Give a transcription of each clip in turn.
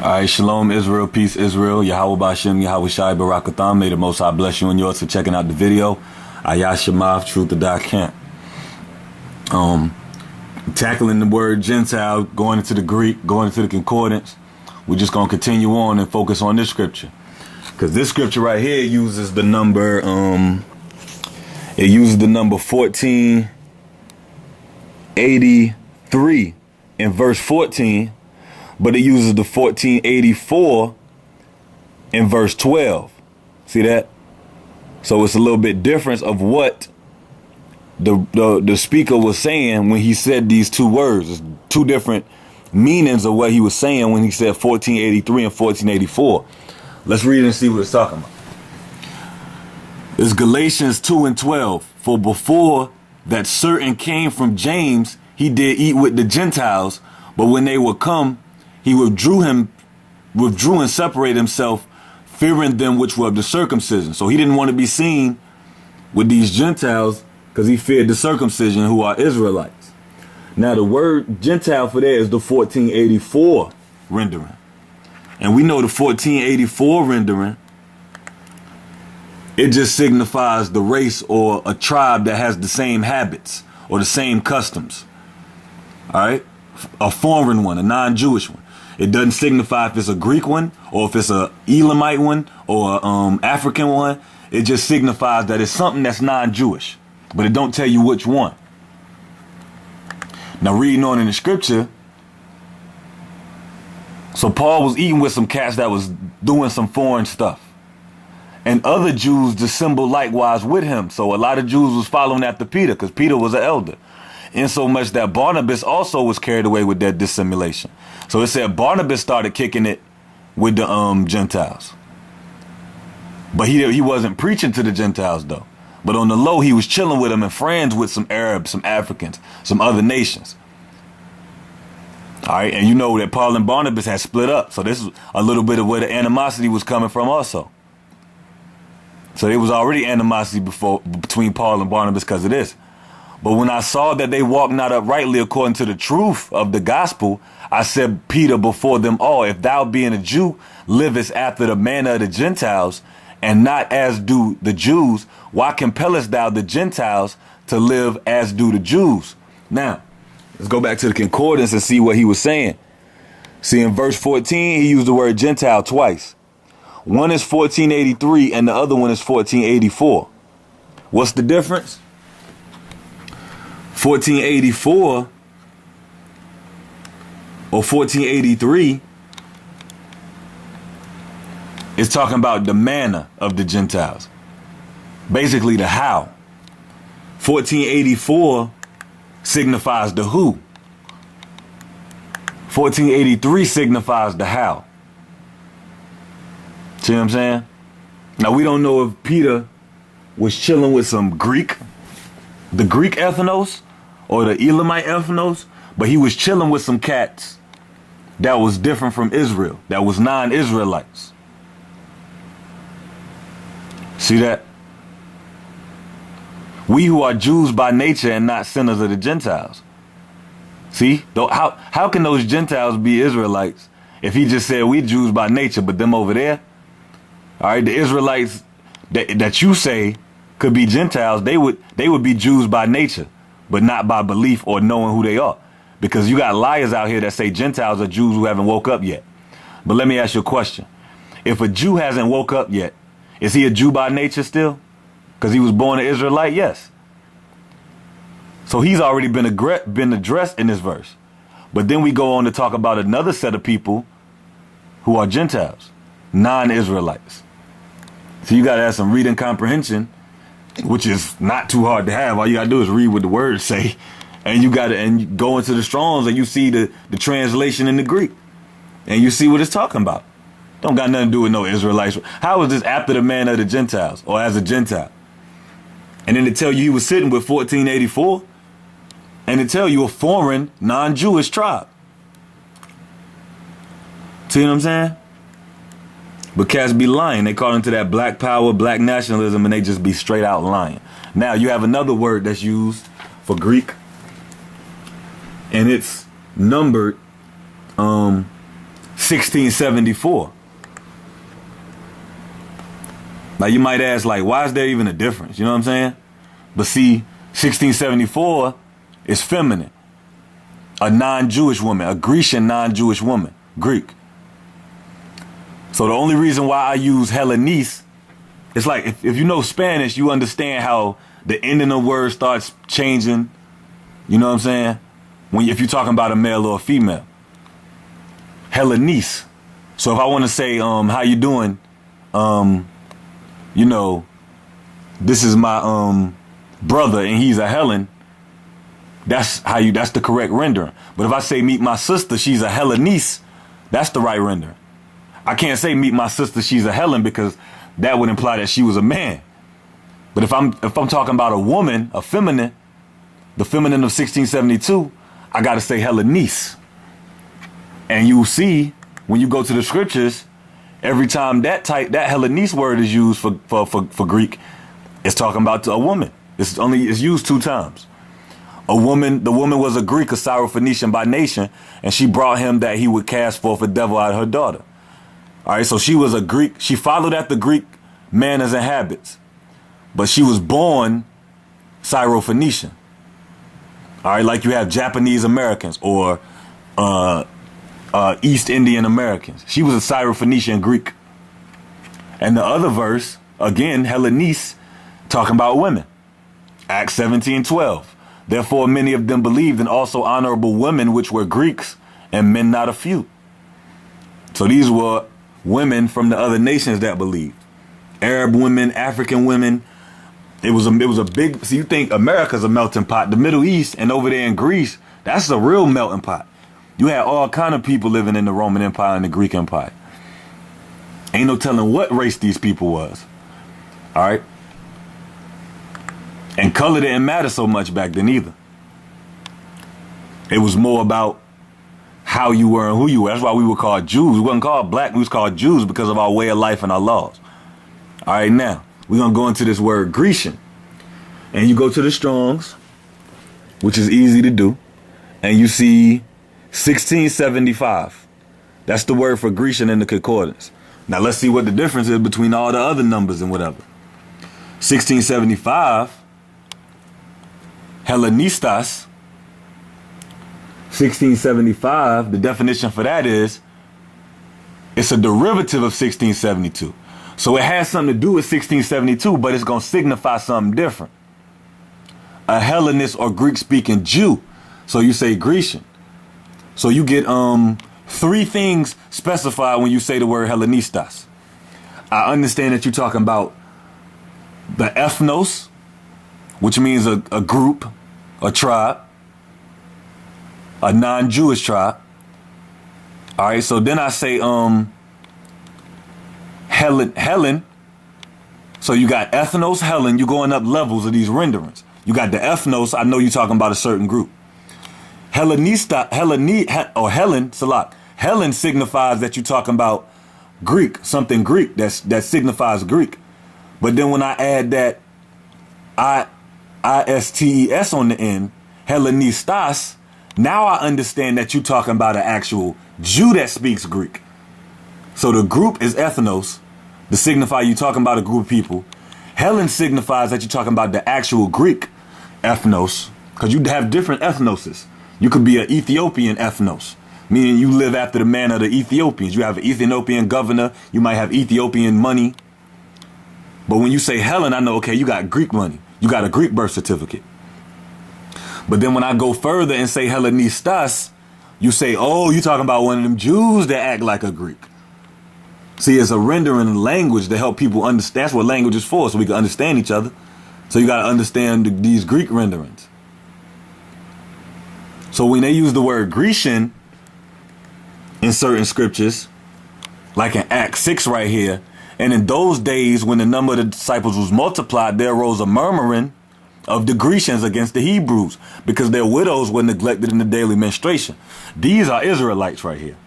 Alright, shalom Israel, peace Israel, Yahweh Bashem, Yahweh Shai Barakatham. May the Most High bless you and yours for checking out the video. Ayashamav, Truth to Die Camp. Tackling the word Gentile, going into the Greek, going into the concordance. We're just going to continue on and focus on this scripture. Because this scripture right here uses the number, 1483 in verse 14. But it uses the 1484 in verse 12. See that? So it's a little bit difference of what the speaker was saying when he said these two words. It's two different meanings of what he was saying when he said 1483 and 1484. Let's read it and see what it's talking about. It's Galatians 2 and 12. For before that certain came from James, he did eat with the Gentiles, but when they would come, he withdrew and separated himself, fearing them which were of the circumcision. So he didn't want to be seen with these Gentiles because he feared the circumcision who are Israelites. Now the word Gentile for that is the 1484 rendering. And we know the 1484 rendering, it just signifies the race or a tribe that has the same habits or the same customs. All right? A foreign one, a non-Jewish one. It doesn't signify if it's a Greek one or if it's a Elamite one or African one. It just signifies that it's something that's non-Jewish, but it don't tell you which one. Now reading on in the scripture, so Paul was eating with some cats that was doing some foreign stuff. And other Jews dissembled likewise with him. So a lot of Jews was following after Peter because Peter was an elder. Insomuch that Barnabas also was carried away with that dissimulation. So it said Barnabas started kicking it with the Gentiles. But he wasn't preaching to the Gentiles though. But on the low, he was chilling with them and friends with some Arabs, some Africans, some other nations. All right. And you know that Paul and Barnabas had split up. So this is a little bit of where the animosity was coming from also. So there was already animosity between Paul and Barnabas because of this. But when I saw that they walked not uprightly according to the truth of the gospel, I said, Peter, before them all, if thou being a Jew livest after the manner of the Gentiles, and not as do the Jews, why compellest thou the Gentiles to live as do the Jews? Now, let's go back to the concordance and see what he was saying. See, in verse 14, he used the word Gentile twice. One is 1483 and the other one is 1484. What's the difference? 1484 or 1483 is talking about the manner of the Gentiles. Basically the how. 1484 signifies the who. 1483 signifies the how. See what I'm saying? Now we don't know if Peter was chilling with some the Greek ethnos or the Elamite ethnos, but he was chilling with some cats that was different from Israel, that was non-Israelites. See that? We who are Jews by nature and not sinners of the Gentiles. See? How can those Gentiles be Israelites if he just said we Jews by nature, but them over there? All right, the Israelites that you say could be Gentiles, they would be Jews by nature, but not by belief or knowing who they are. Because you got liars out here that say Gentiles are Jews who haven't woke up yet. But let me ask you a question. If a Jew hasn't woke up yet, is he a Jew by nature still? Because he was born an Israelite? Yes. So he's already been addressed in this verse. But then we go on to talk about another set of people who are Gentiles, non-Israelites. So you got to have some reading comprehension, which is not too hard to have. All you got to do is read what the words say. And you go into the Strongs and you see the translation in the Greek. And you see what it's talking about. Don't got nothing to do with no Israelites. How is this after the manner of the Gentiles or as a Gentile? And then to tell you he was sitting with 1484 and to tell you a foreign non-Jewish tribe. See what I'm saying? But cats be lying. They call into that black power, black nationalism, and they just be straight out lying. Now you have another word that's used for Greek, and it's numbered 1674. Now you might ask, like, why is there even a difference? You know what I'm saying? But see, 1674 is feminine. A non-Jewish woman, a Grecian non-Jewish woman, Greek. So the only reason why I use hellenis, it's like if you know Spanish, you understand how the ending of words starts changing. You know what I'm saying? If you're talking about a male or a female. Hellenis. So if I want to say, how you doing? You know, this is my brother and he's a hellen. That's the correct rendering. But if I say meet my sister, she's a helleniste, that's the right rendering. I can't say meet my sister, she's a hellen, because that would imply that she was a man. But if I'm talking about a woman, a feminine, the feminine of 1672, I got to say helleniste. And you'll see when you go to the scriptures, every time that helleniste word is used for Greek, it's talking about a woman. It's used 2 times. The woman was a Greek, a Syrophoenician by nation, and she brought him that he would cast forth a devil out of her daughter. All right, so she was a Greek. She followed after Greek manners and habits, but she was born Syrophoenician. All right, like you have Japanese Americans or East Indian Americans. She was a Syrophoenician Greek. And the other verse, again, Hellenistes, talking about women. Acts 17:12. Therefore, many of them believed, and also honorable women, which were Greeks, and men not a few. So these were women from the other nations that believed. Arab women, African women. It was a big. So you think America's a melting pot? The Middle East and over there in Greece, that's a real melting pot. You had all kind of people living in the Roman Empire and the Greek Empire. Ain't no telling what race these people was. All right. And color didn't matter so much back then either. It was more about how you were and who you were. That's why we were called Jews. We wasn't called black. We was called Jews because of our way of life and our laws. All right, now we're going to go into this word Grecian. And you go to the Strongs, which is easy to do. And you see 1675. That's the word for Grecian in the concordance. Now let's see what the difference is between all the other numbers and whatever. 1675. Hellenistes, 1675, the definition for that is it's a derivative of 1672. So it has something to do with 1672, but it's going to signify something different. A Hellenist or Greek-speaking Jew. So you say Grecian. So you get 3 things specified when you say the word Hellenistes. I understand that you're talking about the ethnos, which means a group, a tribe, a non-Jewish tribe. All right, so then I say hellen. So you got ethnos, hellen. You're going up levels of these renderings. You got the ethnos. I know you're talking about a certain group. Hellenista, or hellen, salat. Hellen signifies that you're talking about Greek, something Greek that signifies Greek. But then when I add that ISTES on the end, hellenistes, now I understand that you're talking about an actual Jew that speaks Greek. So the group is ethnos, to signify you're talking about a group of people. Hellen signifies that you're talking about the actual Greek ethnos, because you have different ethnoses. You could be an Ethiopian ethnos, meaning you live after the manner of the Ethiopians. You have an Ethiopian governor. You might have Ethiopian money. But when you say Hellen, I know, okay, you got Greek money. You got a Greek birth certificate. But then when I go further and say Hellenistes, you say, oh, you're talking about one of them Jews that act like a Greek. See, it's a rendering language to help people understand. That's what language is for, so we can understand each other. So you got to understand these Greek renderings. So when they use the word Grecian in certain scriptures, like in Acts 6 right here, and in those days when the number of the disciples was multiplied, there arose a murmuring of the Grecians against the Hebrews because their widows were neglected in the daily menstruation. These are Israelites right here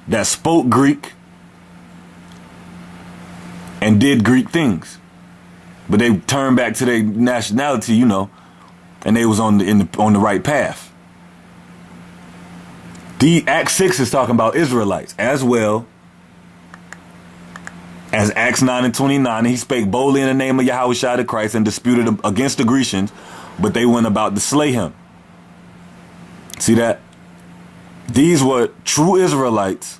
that spoke Greek and did Greek things. But they turned back to their nationality, you know, and they was on the right path. The Acts 6 is talking about Israelites as well as Acts 9 and 29. He spake boldly in the name of Yahushua the Christ and disputed against the Grecians, but they went about to slay him. See that? These were true Israelites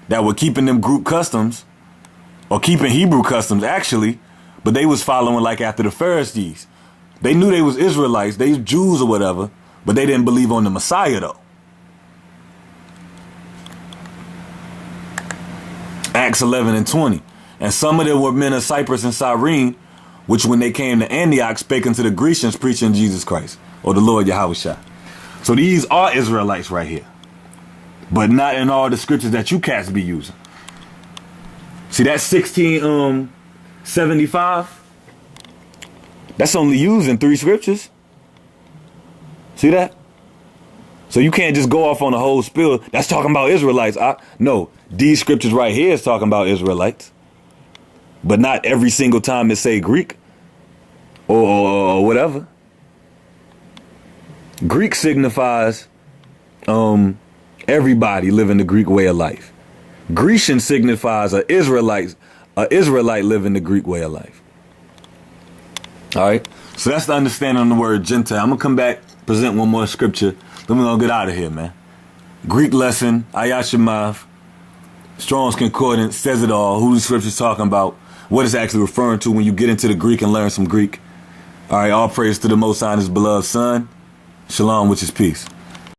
that were keeping them group customs, or keeping Hebrew customs actually, but they was following like after the Pharisees. They knew they was Israelites, they was Jews or whatever, but they didn't believe on the Messiah though. Acts 11 and 20. And some of them were men of Cyprus and Cyrene, which when they came to Antioch spake unto the Grecians, preaching Jesus Christ, or the Lord Yahushua. So these are Israelites right here, but not in all the scriptures that you cats be using. See that 1675? That's only used in 3 scriptures. See that? So you can't just go off on the whole spiel. That's talking about Israelites. No, these scriptures right here is talking about Israelites. But not every single time it say Greek or whatever. Greek signifies everybody living the Greek way of life. Grecian signifies a Israelite living the Greek way of life. All right. So that's the understanding on the word Gentile. I'm going to come back, present one more scripture. Then we're going to get out of here, man. Greek lesson, Ayat Shemav, Strong's Concordance, says it all. Who the scripture's talking about, what it's actually referring to when you get into the Greek and learn some Greek. All right, all praise to the Most High and His beloved Son. Shalom, which is peace.